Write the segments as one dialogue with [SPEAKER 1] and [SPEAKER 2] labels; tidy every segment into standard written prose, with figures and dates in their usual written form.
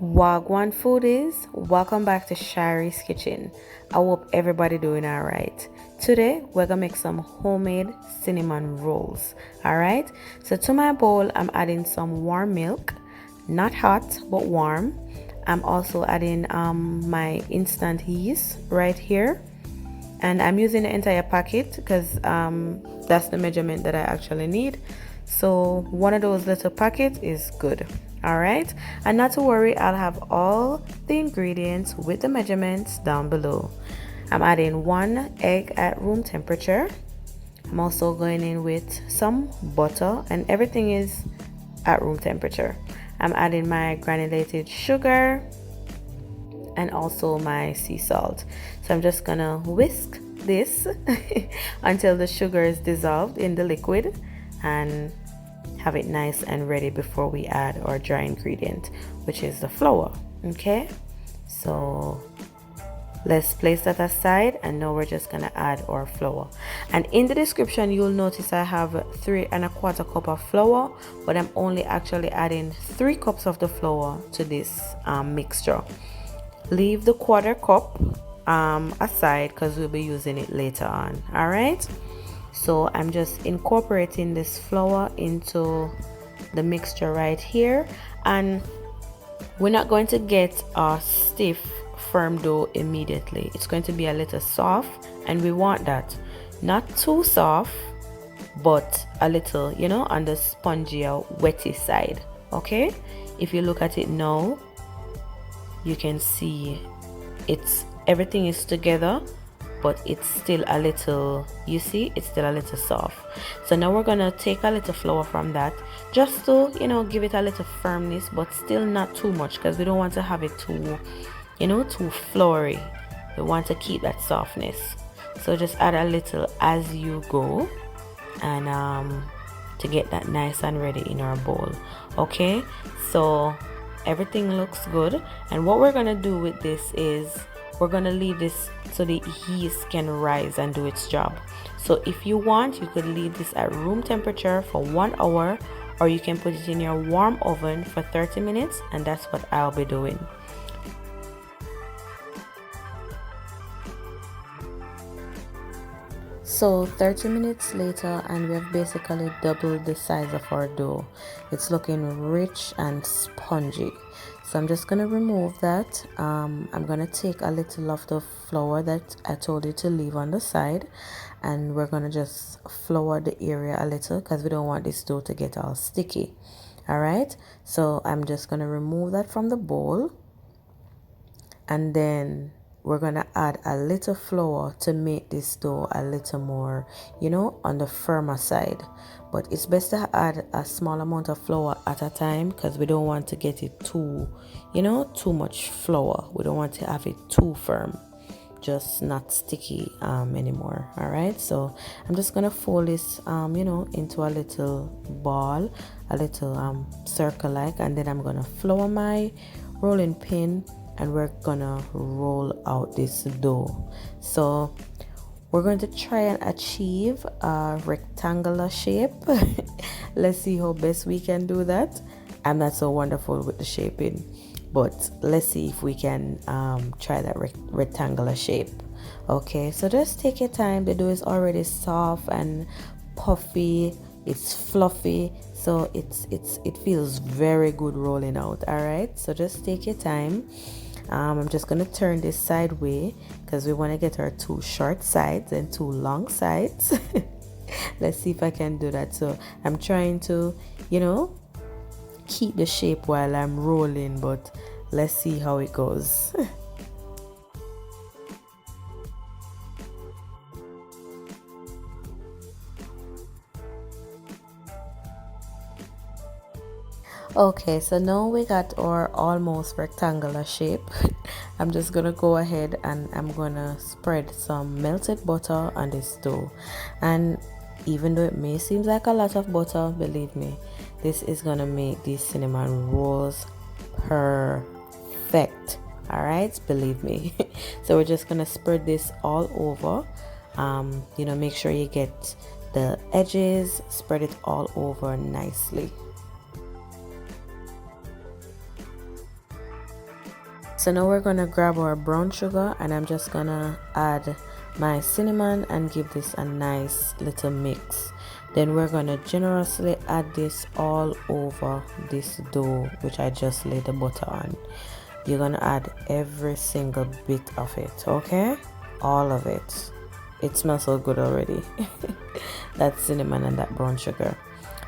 [SPEAKER 1] Wagwan foodies, welcome back to Sharey'S kitchen. I hope everybody doing all right. Today we're gonna make some homemade cinnamon rolls. All right. So to my bowl, I'm adding some warm milk, not hot but warm. I'm also adding my instant yeast right here, and I'm using the entire packet because that's the measurement that I actually need. So one of those little packets is good. All right, and not to worry, I'll have all the ingredients with the measurements down below. I'm adding 1 egg at room temperature. I'm also going in with some butter, and everything is at room temperature. I'm adding my granulated sugar and also my sea salt. So I'm just gonna whisk this until the sugar is dissolved in the liquid and have it nice and ready before we add our dry ingredient, which is the flour. Okay, so let's place that aside, and now we're just gonna add our flour. And in the description you'll notice I have 3¼ cup of flour, but I'm only actually adding 3 cups of the flour to this mixture. Leave the 1/4 cup aside because we'll be using it later on. All right, so I'm just incorporating this flour into the mixture right here, and we're not going to get a stiff firm dough immediately. It's going to be a little soft, and we want that not too soft but a little, you know, on the spongy or wetty side. Okay, if you look at it now, you can see everything is together, but it's still a little, you see, it's still a little soft. So now we're gonna take a little flour from that just to, you know, give it a little firmness, but still not too much because we don't want to have it too, you know, too floury. We want to keep that softness. So just add a little as you go, and to get that nice and ready in our bowl. Okay, so everything looks good, and what we're gonna do with this is we're gonna leave this so the yeast can rise and do its job. So if you want, you could leave this at room temperature for 1 hour, or you can put it in your warm oven for 30 minutes, and that's what I'll be doing. So 30 minutes later, and we have basically doubled the size of our dough. It's looking rich and spongy. So I'm just gonna remove that. I'm gonna take a little of the flour that I told you to leave on the side, and we're gonna just flour the area a little because we don't want this dough to get all sticky. All right, so I'm just gonna remove that from the bowl, and then we're gonna add a little flour to make this dough a little more, you know, on the firmer side. But it's best to add a small amount of flour at a time because we don't want to get it too, you know, too much flour. We don't want to have it too firm, just not sticky anymore. All right, so I'm just gonna fold this you know, into a little ball, a little circle like, and then I'm gonna flour my rolling pin, and we're gonna roll out this dough. So we're going to try and achieve a rectangular shape. Let's see how best we can do that. I'm not so wonderful with the shaping, but let's see if we can try that rectangular shape. Okay, so just take your time. The dough is already soft and puffy, it's fluffy, so it feels very good rolling out. All right, so just take your time. I'm just gonna turn this sideways because we want to get our 2 short sides and 2 long sides. Let's see if I can do that. So I'm trying to, you know, keep the shape while I'm rolling, but let's see how it goes. Okay, so now we got our almost rectangular shape. I'm just gonna go ahead and I'm gonna spread some melted butter on this dough. And even though it may seem like a lot of butter, believe me, this is gonna make these cinnamon rolls perfect. All right, believe me. So we're just gonna spread this all over. You know, make sure you get the edges, spread it all over nicely. So now we're gonna grab our brown sugar, and I'm just gonna add my cinnamon and give this a nice little mix. Then we're gonna generously add this all over this dough which I just laid the butter on. You're gonna add every single bit of it, okay? All of it. It smells so good already. That cinnamon and that brown sugar.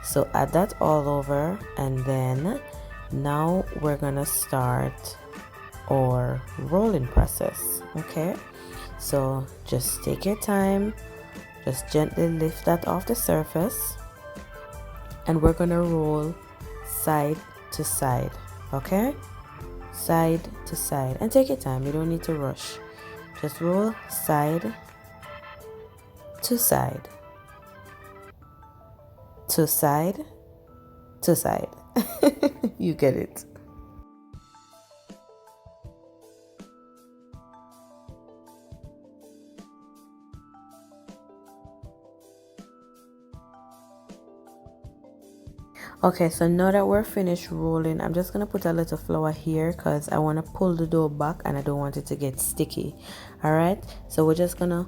[SPEAKER 1] So add that all over, and then now we're gonna start our rolling process, okay? So just take your time, just gently lift that off the surface, and we're gonna roll side to side, okay? Side to side, and take your time, you don't need to rush. Just roll side to side to side to side. You get it. Okay, so now that we're finished rolling, I'm just gonna put a little flour here because I want to pull the dough back and I don't want it to get sticky. All right, so we're just gonna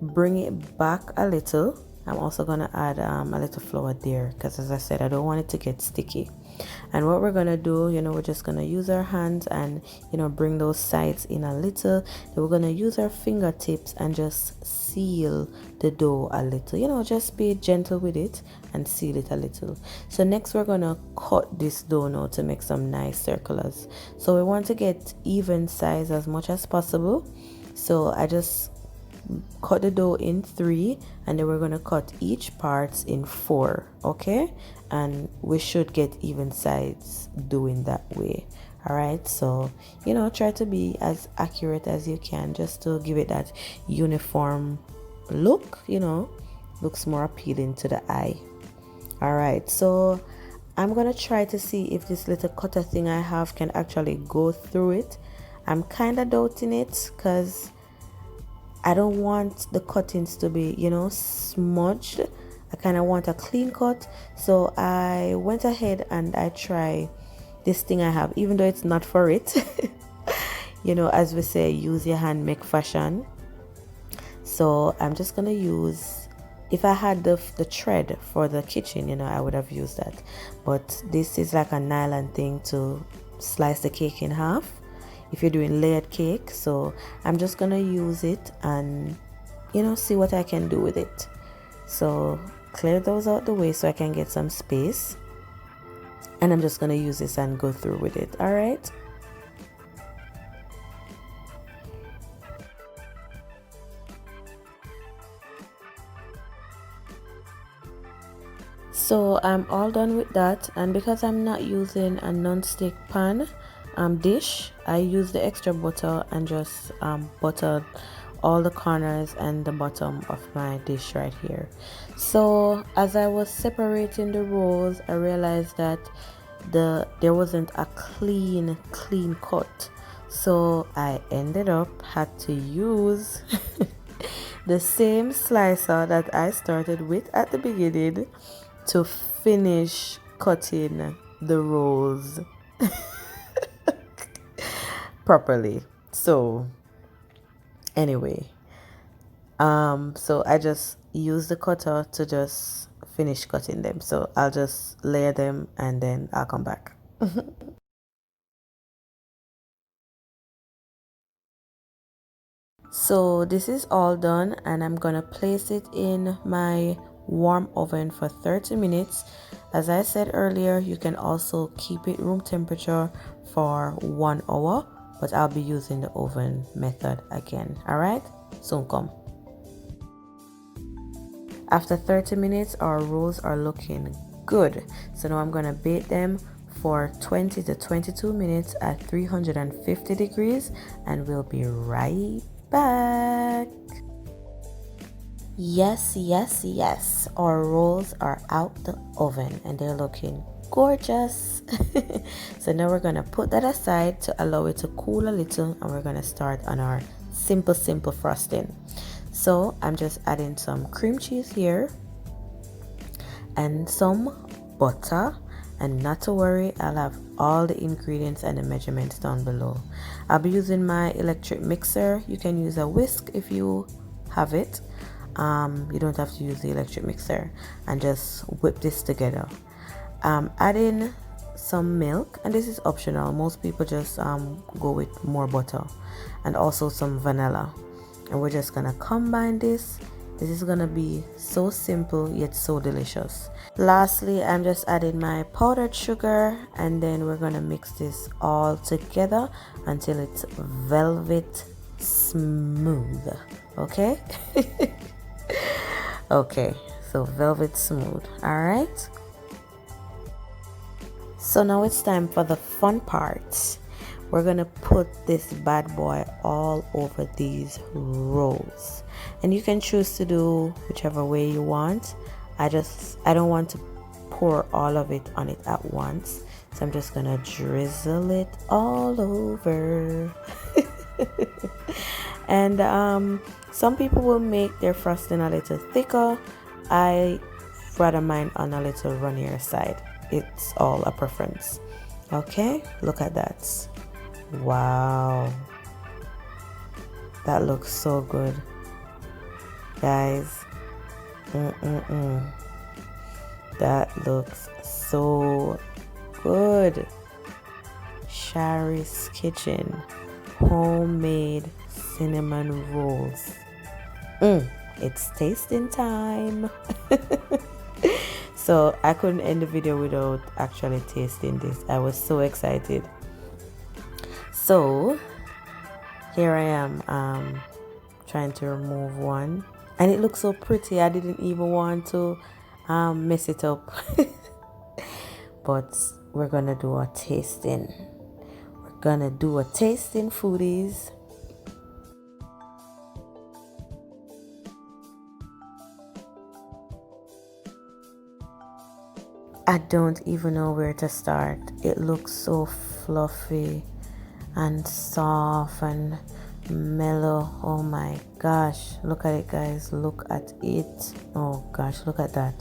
[SPEAKER 1] bring it back a little. I'm also gonna add a little flour there because, as I said, I don't want it to get sticky. And what we're gonna do, we're just gonna use our hands and bring those sides in a little. Then we're gonna use our fingertips and just seal the dough a little. Just be gentle with it and seal it a little. So next we're gonna cut this dough now to make some nice circulars. So we want to get even size as much as possible. So I just cut the dough in 3, and then we're going to cut each parts in 4, okay? And we should get even sides doing that way. All right, so try to be as accurate as you can, just to give it that uniform look. Looks more appealing to the eye. All right, so I'm gonna try to see if this little cutter thing I have can actually go through it. I'm kind of doubting it because I don't want the cuttings to be, smudged. I kind of want a clean cut. So I went ahead and I tried this thing I have, even though it's not for it. As we say, use your hand, make fashion. So I'm just going to use, if I had the thread for the kitchen, I would have used that. But this is like a nylon thing to slice the cake in half if you're doing layered cake. So I'm just gonna use it and see what I can do with it. So clear those out the way so I can get some space, and I'm just gonna use this and go through with it. All right, so I'm all done with that. And because I'm not using a non-stick pan dish, I use the extra butter and just butter all the corners and the bottom of my dish right here. So as I was separating the rolls, I realized that there wasn't a clean cut, so I ended up had to use the same slicer that I started with at the beginning to finish cutting the rolls properly. So anyway, so I just use the cutter to just finish cutting them. So I'll just layer them and then I'll come back. So this is all done, and I'm gonna place it in my warm oven for 30 minutes. As I said earlier, you can also keep it room temperature for 1 hour, but I'll be using the oven method again. All right, soon come. After 30 minutes, our rolls are looking good. So now I'm gonna bake them for 20 to 22 minutes at 350 degrees, and we'll be right back. Yes, our rolls are out the oven and they're looking gorgeous. So now we're gonna put that aside to allow it to cool a little, and we're gonna start on our simple frosting. So I'm just adding some cream cheese here and some butter, And not to worry, I'll have all the ingredients and the measurements down below. I'll be using my electric mixer. You can use a whisk if you have it. You don't have to use the electric mixer, and just whip this together. Add in some milk, and this is optional. Most people just go with more butter, and also some vanilla, and we're just gonna combine this. This is gonna be so simple yet so delicious. Lastly, I'm just adding my powdered sugar, and then we're gonna mix this all together until it's velvet smooth. Okay. Okay, so velvet smooth. All right, so now it's time for the fun parts. We're gonna put this bad boy all over these rolls, and you can choose to do whichever way you want. I don't want to pour all of it on it at once, so I'm just gonna drizzle it all over. And some people will make their frosting a little thicker. I rather mine on a little runnier side. It's all a preference. Okay, look at that. Wow, that looks so good, guys. That looks so good. Sharey'S kitchen homemade cinnamon rolls. It's tasting time. So I couldn't end the video without actually tasting this. I was so excited. So here I am trying to remove one, and it looks so pretty. I didn't even want to mess it up. But we're gonna do a tasting. We're gonna do a tasting, foodies. I don't even know where to start. It looks so fluffy and soft and mellow. Oh my gosh, look at it, guys. Look at it. Oh gosh, look at that.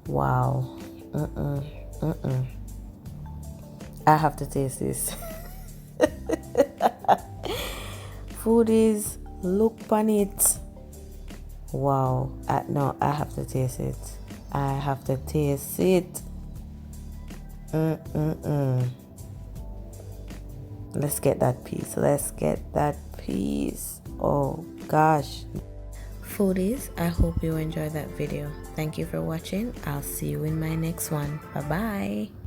[SPEAKER 1] Wow. I have to taste this. Foodies, look on it. Wow. No, I have to taste it. I have to taste it. Let's get that piece. Let's get that piece. Oh gosh. Foodies, I hope you enjoyed that video. Thank you for watching. I'll see you in my next one. Bye bye.